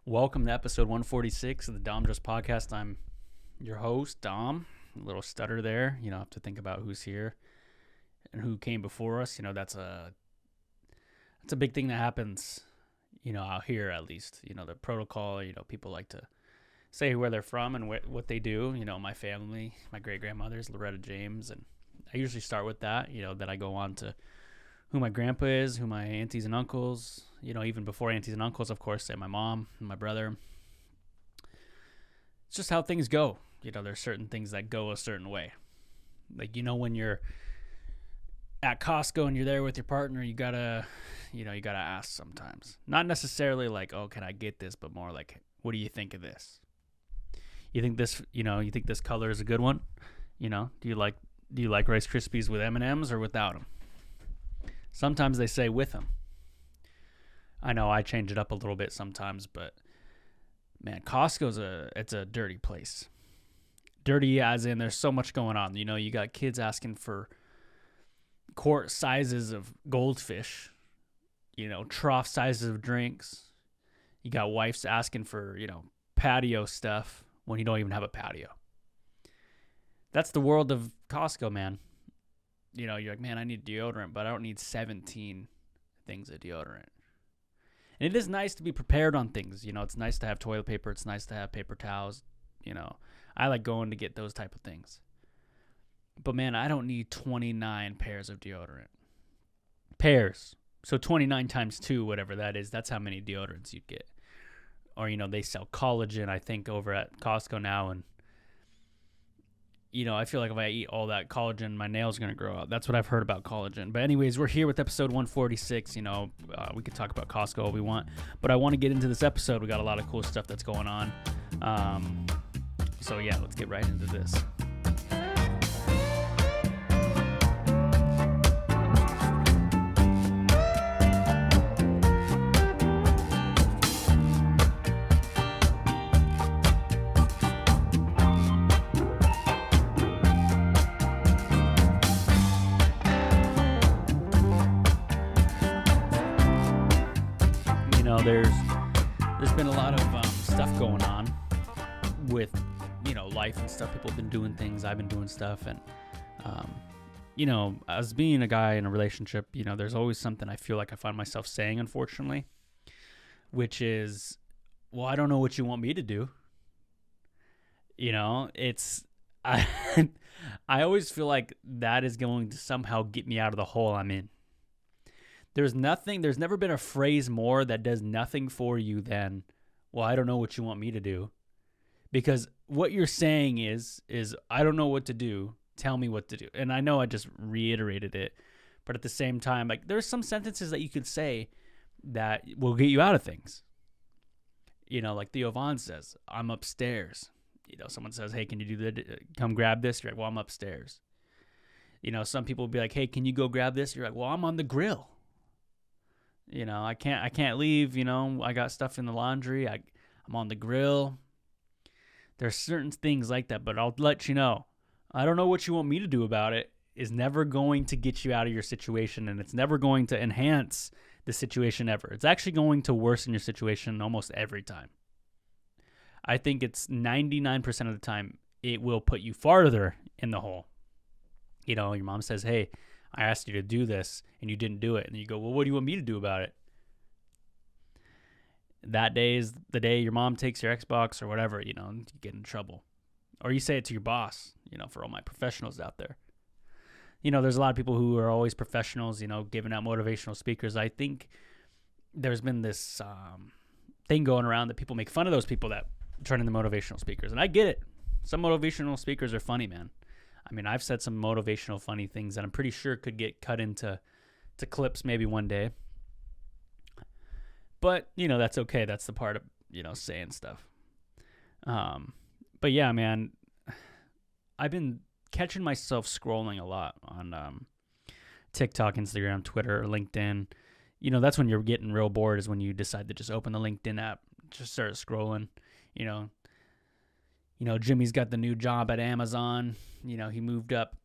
Welcome to episode 146 of the Dom Just Podcast. I'm your host, Dom. A little stutter there. I have to think about who's here and who came before us. That's a big thing that happens, out here at least. The protocol, people like to say where they're from and what they do. My family, my great-grandmother's Loretta James, and I usually start with that, then I go on to who my grandpa is, who my aunties and uncles, even before aunties and uncles, of course, say my mom and my brother. It's just how things go. There's certain things that go a certain way. Like, when you're at Costco and you're there with your partner, you gotta ask sometimes. Not necessarily like, oh, can I get this? But more like, what do you think of this? You think this, you think this color is a good one? Do you like Rice Krispies with M&Ms or without them? Sometimes they say with them. I know I change it up a little bit sometimes, but man, Costco's it's a dirty place. Dirty as in there's so much going on. You got kids asking for quart sizes of goldfish, trough sizes of drinks. You got wives asking for, patio stuff when you don't even have a patio. That's the world of Costco, man. You're like, man, I need deodorant, but I don't need 17 things of deodorant. And it is nice to be prepared on things. It's nice to have toilet paper. It's nice to have paper towels. I like going to get those type of things. But, man, I don't need 29 pairs of deodorant. Pairs. So 29 times 2, whatever that is, that's how many deodorants you'd get. Or, they sell collagen, I think, over at Costco now, and I feel like if I eat all that collagen, my nails are going to grow out. That's what I've heard about collagen. But anyways, we're here with episode 146. We could talk about Costco all we want. But I want to get into this episode. We got a lot of cool stuff that's going on. So, yeah, let's get right into this. There's been a lot of stuff going on with, life and stuff. People have been doing things. I've been doing stuff. And, as being a guy in a relationship, there's always something I feel like I find myself saying, unfortunately, which is, well, I don't know what you want me to do. I always feel like that is going to somehow get me out of the hole I'm in. There's never been a phrase more that does nothing for you than, well, I don't know what you want me to do. Because what you're saying is I don't know what to do. Tell me what to do. And I know I just reiterated it. But at the same time, like, there's some sentences that you could say that will get you out of things. Like Theo Vaughn says, I'm upstairs. Someone says, hey, can you do that? Come grab this. You're like, well, I'm upstairs. Some people will be like, hey, can you go grab this? You're like, well, I'm on the grill. I can't leave, I got stuff in the laundry. I'm on the grill. There's certain things like that, but I'll let you know. I don't know what you want me to do about it is never going to get you out of your situation, and it's never going to enhance the situation ever. It's actually going to worsen your situation almost every time. I think it's 99% of the time it will put you farther in the hole. Your mom says, hey, I asked you to do this, and you didn't do it. And you go, well, what do you want me to do about it? That day is the day your mom takes your Xbox or whatever, you get in trouble. Or you say it to your boss, for all my professionals out there. There's a lot of people who are always professionals, giving out motivational speakers. I think there's been this thing going around that people make fun of those people that turn into motivational speakers. And I get it. Some motivational speakers are funny, man. I mean, I've said some motivational, funny things that I'm pretty sure could get cut into clips maybe one day. But, that's okay. That's the part of, saying stuff. But, yeah, man, I've been catching myself scrolling a lot on TikTok, Instagram, Twitter, LinkedIn. That's when you're getting real bored is when you decide to just open the LinkedIn app, just start scrolling, Jimmy's got the new job at Amazon. He moved up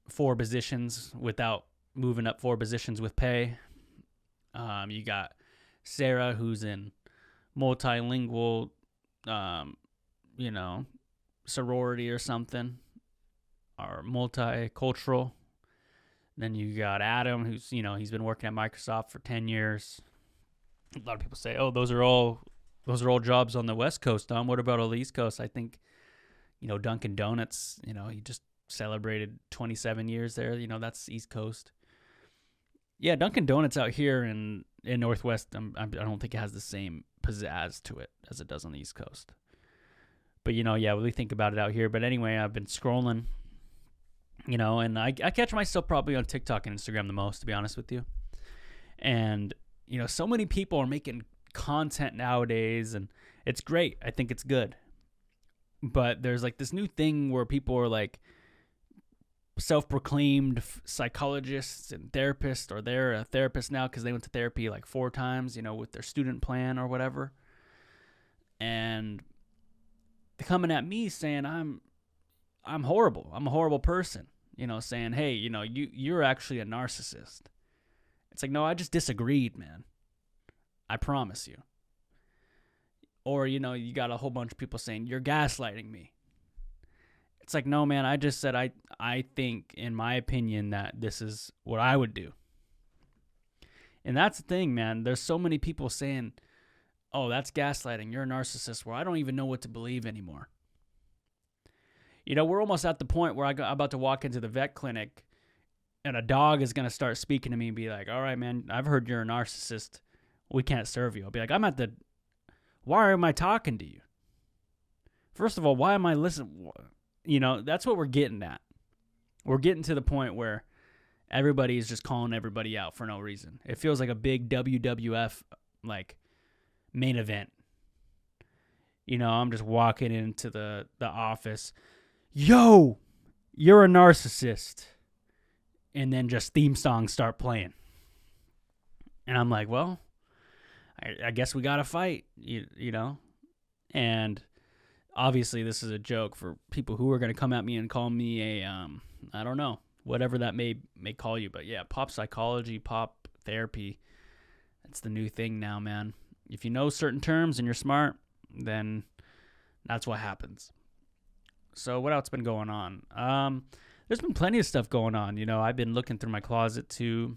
4 positions without moving up 4 positions with pay. You got Sarah, who's in multilingual, you know, sorority or something, or multicultural. Then you got Adam, who's, you know, he's been working at Microsoft for 10 years. A lot of people say, oh, those are all jobs on the West Coast, Dom. What about on the East Coast? I think, you know, Dunkin' Donuts, you know, he just celebrated 27 years there. You know, that's East Coast. Yeah, Dunkin' Donuts out here in Northwest, I don't think it has the same pizzazz to it as it does on the East Coast. But, you know, yeah, we think about it out here. But anyway, I've been scrolling, you know, and I catch myself probably on TikTok and Instagram the most, to be honest with you. And, you know, so many people are making content nowadays, and it's great. I think it's good. But there's like this new thing where people are like self-proclaimed psychologists and therapists, or they're a therapist now because they went to therapy like 4 times, you know, with their student plan or whatever. And they're coming at me saying I'm horrible. I'm a horrible person. You know, saying, hey, you know, you're actually a narcissist. It's like, no, I just disagreed, man. I promise you. Or, you know, you got a whole bunch of people saying, you're gaslighting me. It's like, no, man, I just said I think, in my opinion, that this is what I would do. And that's the thing, man. There's so many people saying, oh, that's gaslighting. You're a narcissist. Well, I don't even know what to believe anymore. You know, we're almost at the point where I'm about to walk into the vet clinic and a dog is going to start speaking to me and be like, all right, man, I've heard you're a narcissist. We can't serve you. I'll be like, why am I talking to you? First of all, why am I listening? You know, that's what we're getting at. We're getting to the point where everybody is just calling everybody out for no reason. It feels like a big WWF, like, main event. You know, I'm just walking into the office. Yo, you're a narcissist. And then just theme songs start playing. And I'm like, well, I guess we got to fight, you know? And obviously this is a joke for people who are going to come at me and call me a, I don't know, whatever that may call you. But yeah, pop psychology, pop therapy, that's the new thing now, man. If you know certain terms and you're smart, then that's what happens. So what else been going on? There's been plenty of stuff going on. You know, I've been looking through my closet too.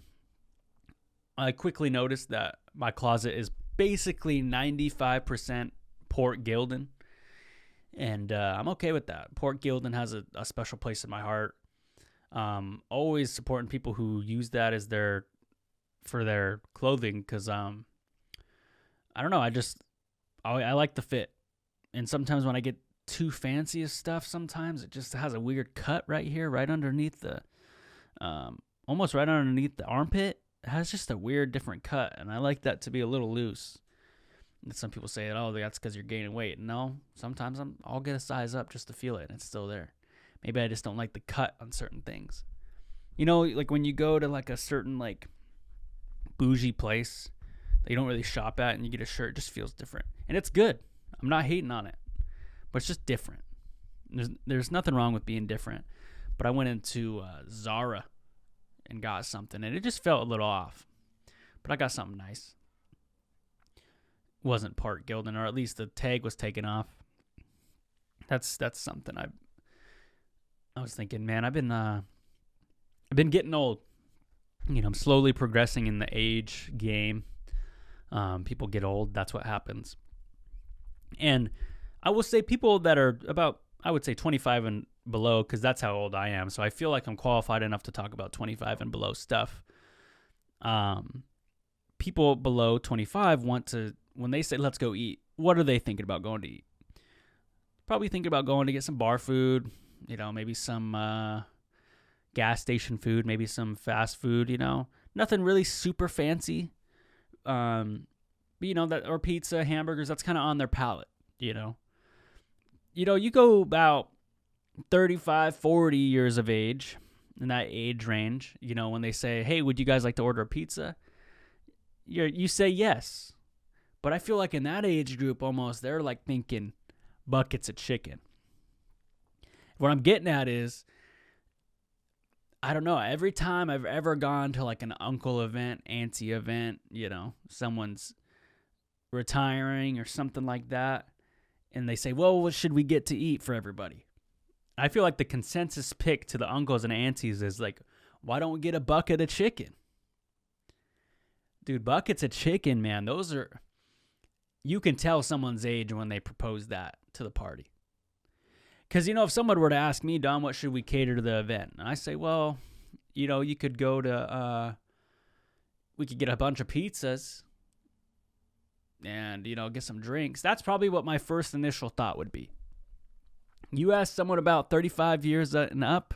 I quickly noticed that my closet is basically 95% Port Gildan. And I'm okay with that. Port Gildan has a special place in my heart. Always supporting people who use that as for their clothing, because I don't know, I like the fit. And sometimes when I get too fancy of stuff, sometimes it just has a weird cut right here, right underneath the almost right underneath the armpit. It has just a weird different cut, and I like that to be a little loose. And some people say, oh, that's because you're gaining weight. No, sometimes I'll get a size up just to feel it, and it's still there. Maybe I just don't like the cut on certain things. You know, like when you go to like a certain like bougie place that you don't really shop at and you get a shirt, it just feels different. And it's good. I'm not hating on it, but it's just different. There's nothing wrong with being different. But I went into Zara and got something, and it just felt a little off. But I got something nice. It wasn't Port Gildan, or at least the tag was taken off. That's something I was thinking, man, I've been getting old. You know, I'm slowly progressing in the age game. People get old. That's what happens. And I will say people that are about, I would say 25 and below, because that's how old I am. So I feel like I'm qualified enough to talk about 25 and below stuff. People below 25 want to, when they say, let's go eat, what are they thinking about going to eat? Probably thinking about going to get some bar food, you know, maybe some gas station food, maybe some fast food, you know, nothing really super fancy. You know, that, or pizza, hamburgers, that's kind of on their palate, you know. You know, you go about 35, 40 years of age, in that age range, you know, when they say, hey, would you guys like to order a pizza? You say yes. But I feel like in that age group almost, they're like thinking buckets of chicken. What I'm getting at is, I don't know, every time I've ever gone to like an uncle event, auntie event, you know, someone's retiring or something like that, and they say, well, what should we get to eat for everybody? I feel like the consensus pick to the uncles and aunties is like, why don't we get a bucket of chicken? Dude, buckets of chicken, man, those are, you can tell someone's age when they propose that to the party. Because, if someone were to ask me, Don, what should we cater to the event? And I say, well, you could go to, we could get a bunch of pizzas and, get some drinks. That's probably what my first initial thought would be. You ask someone about 35 years and up,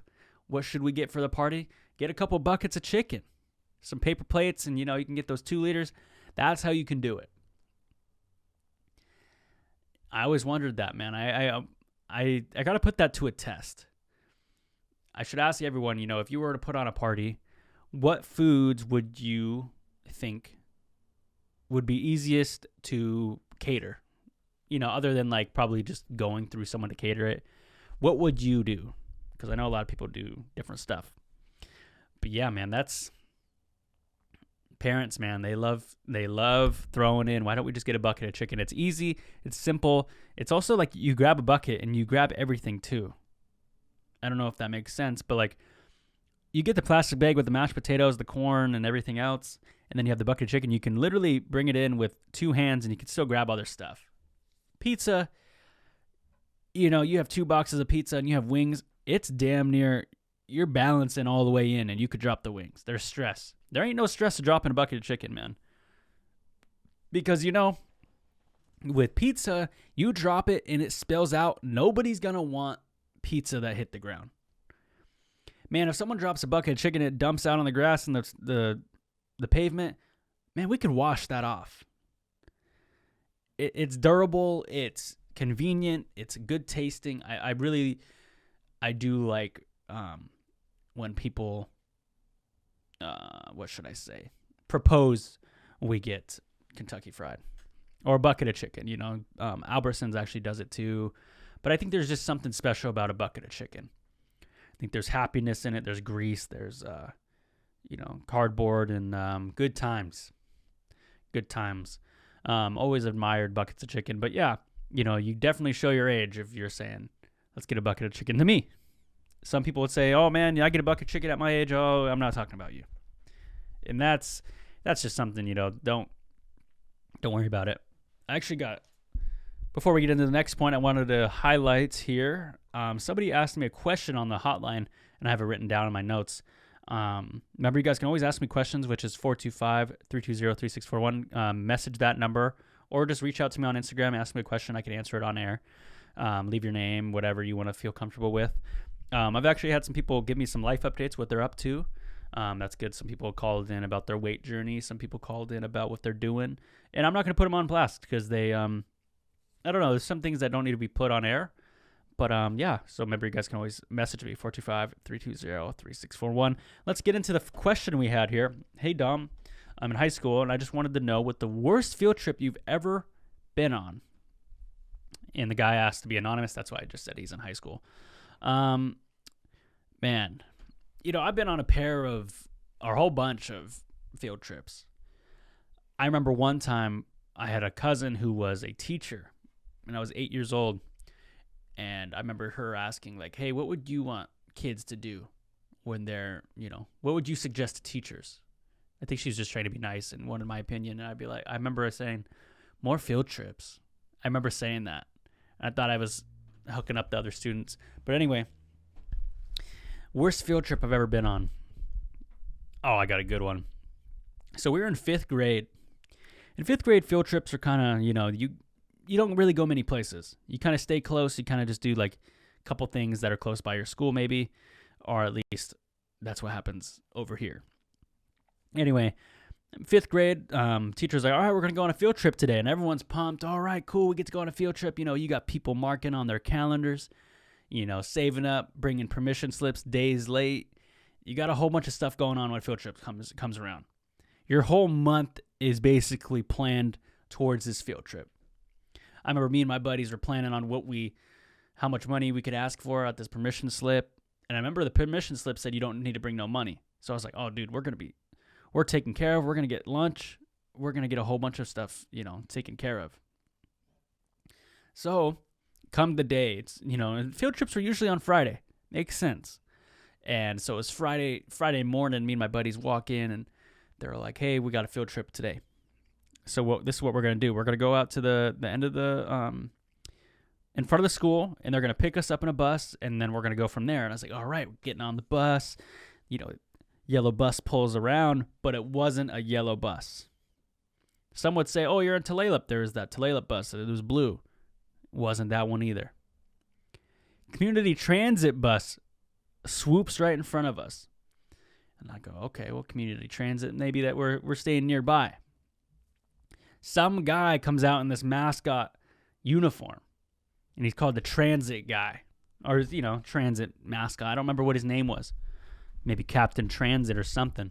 what should we get for the party? Get a couple buckets of chicken, some paper plates, and, you can get those 2 liters. That's how you can do it. I always wondered that, man. I got to put that to a test. I should ask everyone, if you were to put on a party, what foods would you think would be easiest to cater? Other than like probably just going through someone to cater it. What would you do? Because I know a lot of people do different stuff. But yeah, man, that's parents, man. They love throwing in. Why don't we just get a bucket of chicken? It's easy. It's simple. It's also like you grab a bucket and you grab everything too. I don't know if that makes sense, but like you get the plastic bag with the mashed potatoes, the corn, and everything else, and then you have the bucket of chicken. You can literally bring it in with 2 hands and you can still grab other stuff. Pizza, you have 2 boxes of pizza and you have wings. It's damn near, you're balancing all the way in and you could drop the wings. There's stress. There ain't no stress to dropping a bucket of chicken, man. Because, with pizza, you drop it and it spills out. Nobody's going to want pizza that hit the ground. Man, if someone drops a bucket of chicken, it dumps out on the grass and the pavement, man, we could wash that off. It's durable. It's convenient. It's good tasting. I do like when people, what should I say, propose, we get Kentucky Fried or a bucket of chicken. Albertsons actually does it too. But I think there's just something special about a bucket of chicken. I think there's happiness in it. There's grease. There's, cardboard and good times. Good times. Always admired buckets of chicken. But yeah, you definitely show your age if you're saying, let's get a bucket of chicken to me. Some people would say, oh man, I get a bucket of chicken at my age. Oh, I'm not talking about you. And that's just something, don't worry about it. I actually before we get into the next point, I wanted to highlight here. Somebody asked me a question on the hotline, and I have it written down in my notes. Remember, you guys can always ask me questions, which is 425-320-3641. Message that number, or just reach out to me on Instagram, ask me a question. I can answer it on air. Leave your name, whatever you want to feel comfortable with. I've actually had some people give me some life updates, what they're up to. That's good. Some people called in about their weight journey. Some people called in about what they're doing. And I'm not going to put them on blast because they, I don't know, there's some things that don't need to be put on air. But yeah, so remember, you guys can always message me, 425-320-3641. Let's get into the question we had here. Hey, Dom, I'm in high school, and I just wanted to know what the worst field trip you've ever been on. And the guy asked to be anonymous. That's why I just said he's in high school. Man, I've been on a whole bunch of field trips. I remember one time I had a cousin who was a teacher, and I was 8 years old. And I remember her asking, like, hey, what would you want kids to do when they're, what would you suggest to teachers? I think she was just trying to be nice and wanted my opinion. And I'd be like, I remember her saying, more field trips. I remember saying that. I thought I was hooking up the other students. But anyway, worst field trip I've ever been on. Oh, I got a good one. So we were in 5th grade. In 5th grade, field trips are kind of, you don't really go many places. You kind of stay close. You kind of just do like a couple things that are close by your school maybe, or at least that's what happens over here. Anyway, 5th grade, teacher's like, all right, we're going to go on a field trip today. And everyone's pumped. All right, cool. We get to go on a field trip. You got people marking on their calendars, saving up, bringing permission slips days late. You got a whole bunch of stuff going on when field trip comes around. Your whole month is basically planned towards this field trip. I remember me and my buddies were planning on how much money we could ask for at this permission slip. And I remember the permission slip said you don't need to bring no money. So I was like, oh, dude, we're taken care of. We're going to get lunch. we're going to get a whole bunch of stuff, taken care of. So come the day, it's, and field trips are usually on Friday. Makes sense. And so it's Friday morning, me and my buddies walk in and they're like, hey, we got a field trip today. So this is what we're going to do. We're going to go out to the end of in front of the school, and they're going to pick us up in a bus, and then we're going to go from there. And I was like, all right, we're getting on the bus. Yellow bus pulls around, but it wasn't a yellow bus. Some would say, oh, you're in Tulalip. There's that Tulalip bus. It was blue. It wasn't that one either. Community transit bus swoops right in front of us. And I go, okay, well, community transit, maybe that we're staying nearby. Some guy comes out in this mascot uniform, and he's called the transit guy, or, transit mascot. I don't remember what his name was. Maybe Captain Transit or something.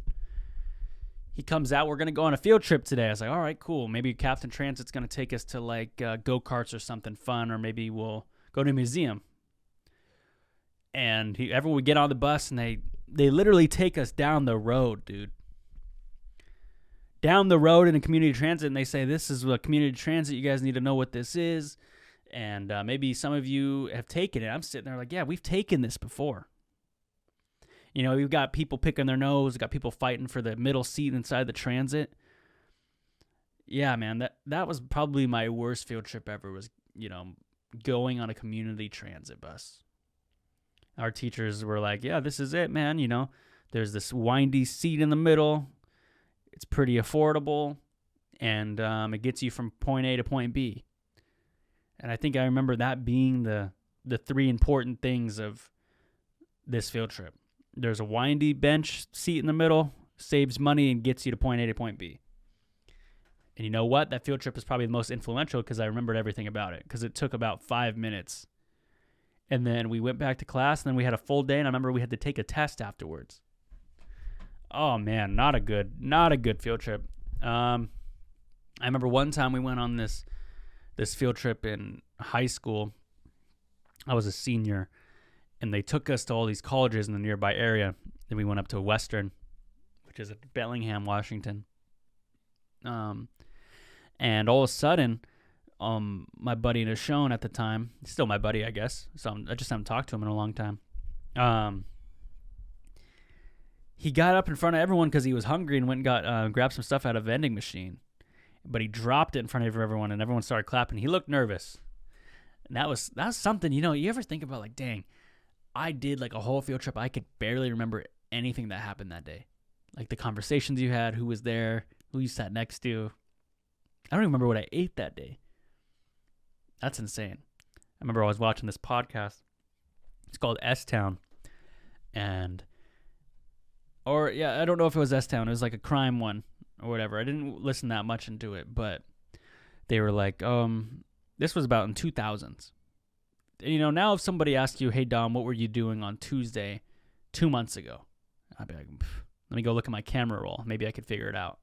He comes out, we're going to go on a field trip today. I was like, all right, cool. Maybe Captain Transit's going to take us to, go-karts or something fun, or maybe we'll go to a museum. And everyone would get on the bus, and they literally take us down the road, dude. Down the road in a community transit, and they say, this is a community transit. You guys need to know what this is. And maybe some of you have taken it. I'm sitting there like, yeah, we've taken this before. We've got people picking their nose. We've got people fighting for the middle seat inside the transit. Yeah, man, that was probably my worst field trip ever was, going on a community transit bus. Our teachers were like, yeah, this is it, man. There's this windy seat in the middle. It's pretty affordable, and it gets you from point A to point B. And I think I remember that being the three important things of this field trip. There's a windy bench seat in the middle, saves money, and gets you to point A to point B. And you know what? That field trip is probably the most influential because I remembered everything about it, because it took about 5 minutes. And then we went back to class, and then we had a full day, and I remember we had to take a test afterwards. Oh, man, not a good field trip. I remember one time we went on this field trip in high school. I was a senior, and they took us to all these colleges in the nearby area. Then we went up to Western, which is at Bellingham, Washington. And all of a sudden, my buddy Nashon at the time, still my buddy, I guess, so I just haven't talked to him in a long time. He got up in front of everyone because he was hungry and went and grabbed some stuff out of a vending machine. But he dropped it in front of everyone, and everyone started clapping. He looked nervous. And that was something, you ever think about, like, dang, I did like a whole field trip. I could barely remember anything that happened that day. Like the conversations you had, who was there, who you sat next to. I don't even remember what I ate that day. That's insane. I remember I was watching this podcast. It's called S-Town. I don't know if it was S-Town. It was like a crime one or whatever. I didn't listen that much into it, but they were like, this was about in 2000s. And, now if somebody asks you, hey, Dom, what were you doing on Tuesday 2 months ago? I'd be like, let me go look at my camera roll. Maybe I could figure it out.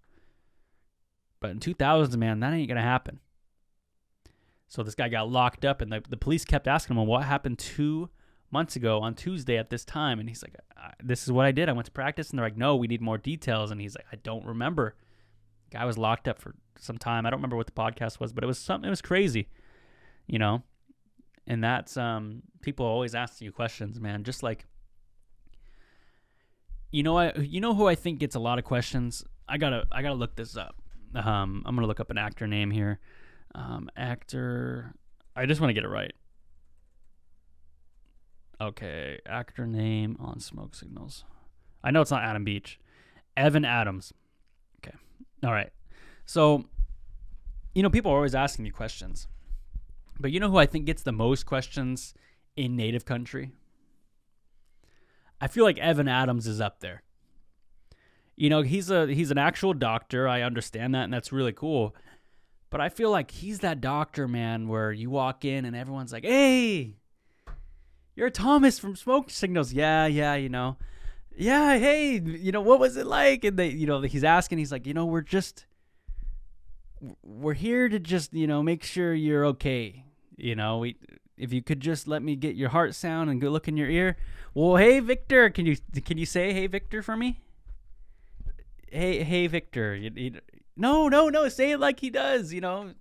But in 2000s, man, that ain't going to happen. So this guy got locked up, and the police kept asking him, well, what happened 2 months ago on Tuesday at this time? And he's like, this is what I did. I went to practice. And they're like, no, we need more details. And he's like, I don't remember. Guy was locked up for some time. I don't remember what the podcast was, but it was crazy, And that's people always asking you questions, man. Just like, who I think gets a lot of questions. I gotta look this up. I'm gonna look up an actor name here. Actor. I just want to get it right. Okay, actor name on smoke signals. I know it's not Adam Beach. Evan Adams. Okay. All right. So, people are always asking you questions. But who I think gets the most questions in native country? I feel like Evan Adams is up there. He's an actual doctor. I understand that, and that's really cool. But I feel like he's that doctor, man, where you walk in and everyone's like, hey, you're Thomas from Smoke Signals. Yeah, Yeah, hey, what was it like? And he's asking, he's like, we're here to just, make sure you're okay. If you could just let me get your heart sound and go look in your ear. Well, hey, Victor, can you say, hey, Victor, for me? Hey, Victor. No. Say it like he does. I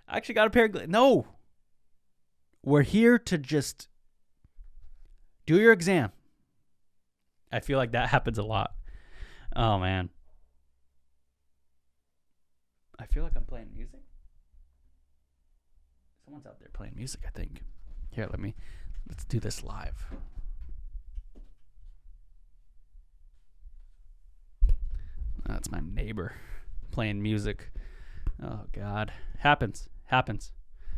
actually got a pair of glasses. No. We're here to just do your exam. I feel like that happens a lot. Oh, man. I feel like I'm playing music. Someone's out there playing music, I think. Here, let's do this live. That's my neighbor playing music. Oh, God. Happens.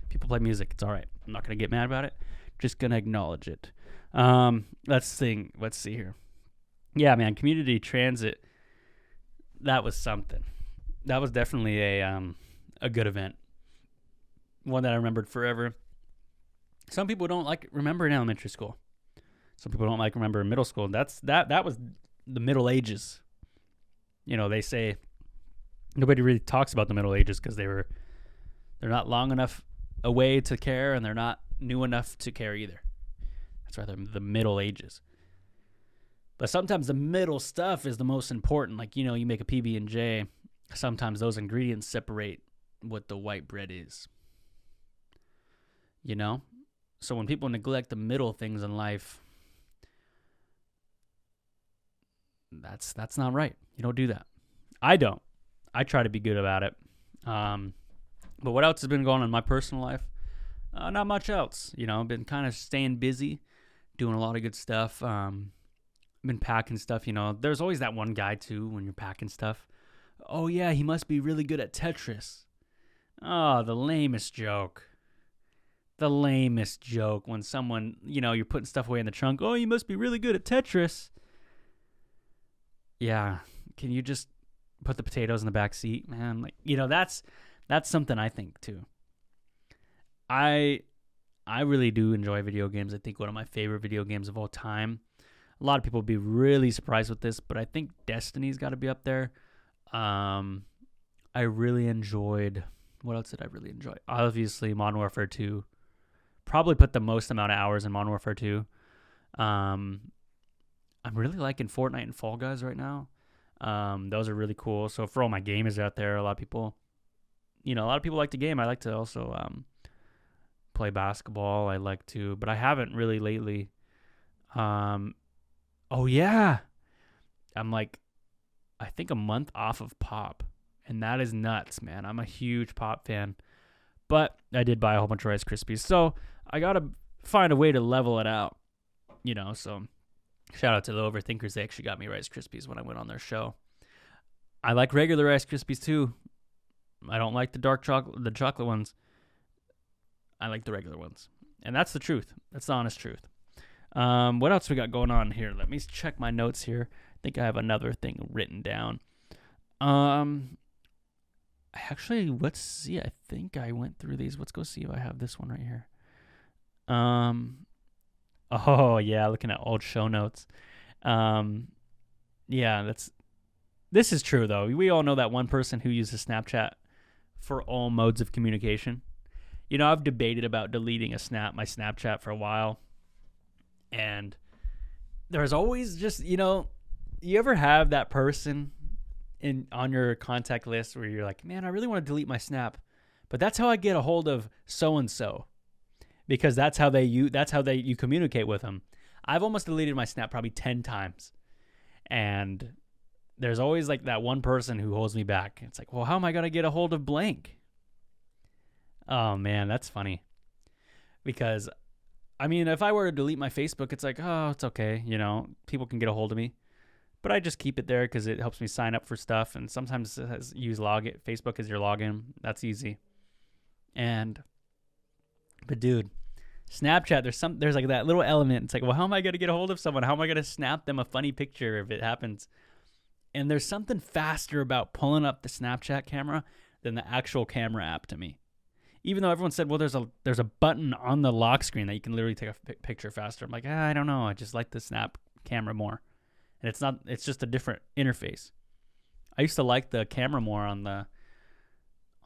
People play music. It's all right. I'm not going to get mad about it. Just going to acknowledge it. Let's see here. Yeah, man, community transit, that was something. That was definitely a good event. One that I remembered forever. Some people don't remember in elementary school. Some people don't remember in middle school. That was the Middle Ages. They say nobody really talks about the Middle Ages because they're not long enough away to care, and they're not new enough to care either. That's why they're the Middle Ages. But sometimes the middle stuff is the most important. You make a PB&J. Sometimes those ingredients separate what the white bread is. So when people neglect the middle things in life, that's not right. You don't do that. I don't. I try to be good about it. But what else has been going on in my personal life? Not much else. I've been kind of staying busy, doing a lot of good stuff. Been packing stuff. There's always that one guy too when you're packing stuff. Oh yeah, he must be really good at Tetris. Oh, the lamest joke. When someone, you're putting stuff away in the trunk. Oh, you must be really good at Tetris. Yeah. Can you just put the potatoes in the back seat, man? That's something I think too. I really do enjoy video games. I think one of my favorite video games of all time. A lot of people would be really surprised with this, but I think Destiny's got to be up there. I really enjoyed... What else did I really enjoy? Obviously, Modern Warfare 2. Probably put the most amount of hours in Modern Warfare 2. I'm really liking Fortnite and Fall Guys right now. Those are really cool. So for all my gamers out there, a lot of people like to game. I like to also play basketball. I like to, but I haven't really lately. Oh yeah, I'm I think a month off of pop, and that is nuts, man. I'm a huge pop fan, but I did buy a whole bunch of Rice Krispies, so I gotta find a way to level it out, So shout out to the Overthinkers. They actually got me Rice Krispies when I went on their show. I like regular Rice Krispies too. I don't like the chocolate ones. I like the regular ones, and that's the truth. That's the honest truth. What else we got going on here? Let me check my notes here. I think I have another thing written down. Actually, let's see. I think I went through these. Let's go see if I have this one right here. Oh yeah, looking at old show notes. Yeah, this is true though. We all know that one person who uses Snapchat for all modes of communication. I've debated about deleting my Snapchat for a while. And there's always just, you ever have that person on your contact list where you're like, man, I really want to delete my Snap, but that's how I get a hold of so-and-so, because that's how you communicate with them. I've almost deleted my Snap probably 10 times. And there's always that one person who holds me back. It's like, well, how am I going to get a hold of blank? Oh man, that's funny. Because if I were to delete my Facebook, it's like, oh, it's okay. People can get a hold of me. But I just keep it there because it helps me sign up for stuff. And sometimes it says use login. Facebook as your login. That's easy. But dude, Snapchat, there's that little element. It's like, well, how am I going to get a hold of someone? How am I going to snap them a funny picture if it happens? And there's something faster about pulling up the Snapchat camera than the actual camera app to me. Even though everyone said, well, there's a button on the lock screen that you can literally take a picture faster. I'm like, I don't know. I just like the Snap camera more. And it's just a different interface. I used to like the camera more on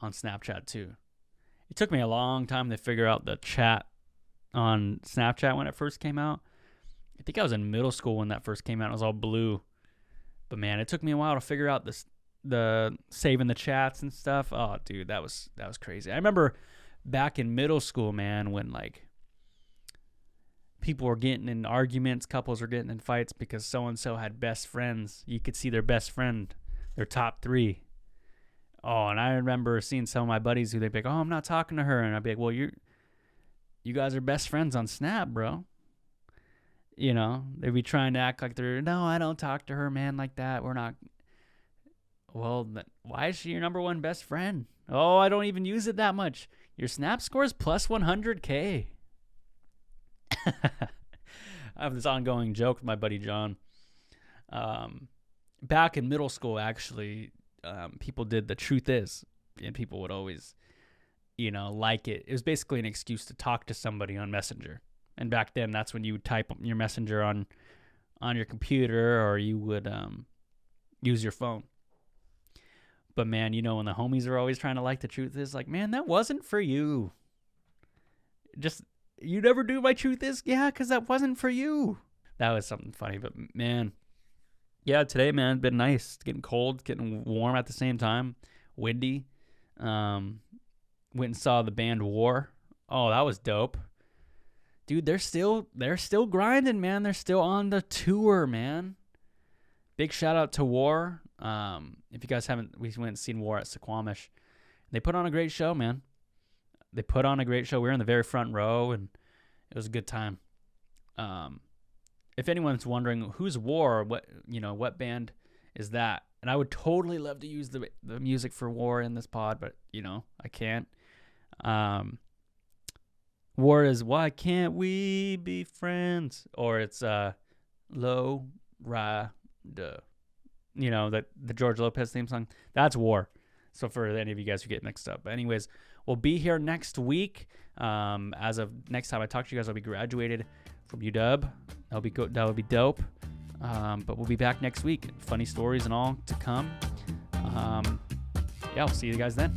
Snapchat too. It took me a long time to figure out the chat on Snapchat when it first came out. I think I was in middle school when that first came out. It was all blue. But man, it took me a while to figure out the saving the chats and stuff. Oh, dude, that was crazy. I remember back in middle school, man, when like people were getting in arguments, couples were getting in fights because so-and-so had best friends. You could see their best friend, their top 3. Oh, and I remember seeing some of my buddies who they'd be like, oh, I'm not talking to her. And I'd be like, well, you guys are best friends on Snap, bro. You know, they'd be trying to act like no, I don't talk to her, man, like that. We're not. Well, why is she your number one best friend? Oh, I don't even use it that much. Your Snap score is plus 100K. I have this ongoing joke with my buddy John. Back in middle school, actually, people did the truth is, and people would always, like it. It was basically an excuse to talk to somebody on Messenger. And back then, that's when you would type your Messenger on your computer, or you would use your phone. But man, when the homies are always trying to like the truth is, like, man, that wasn't for you. You never do my truth is? Yeah, because that wasn't for you. That was something funny. But man, yeah, today, man, been nice. It's getting cold, getting warm at the same time. Windy. Went and saw the band War. Oh, that was dope. Dude, they're still grinding, man. They're still on the tour, man. Big shout out to War. If you guys haven't, we went and seen War at Suquamish. They put on a great show, man. They put on a great show. We were in the very front row, and it was a good time. If anyone's wondering who's War, what band is that? And I would totally love to use the music for War in this pod, but I can't. War is Why Can't We Be Friends? Or it's Low Ride. The George Lopez theme song. That's War. So for any of you guys who get mixed up. But anyways, we'll be here next week. As of next time I talk to you guys, I'll be graduated from UW. That would be dope. But we'll be back next week. Funny stories and all to come. We'll see you guys then.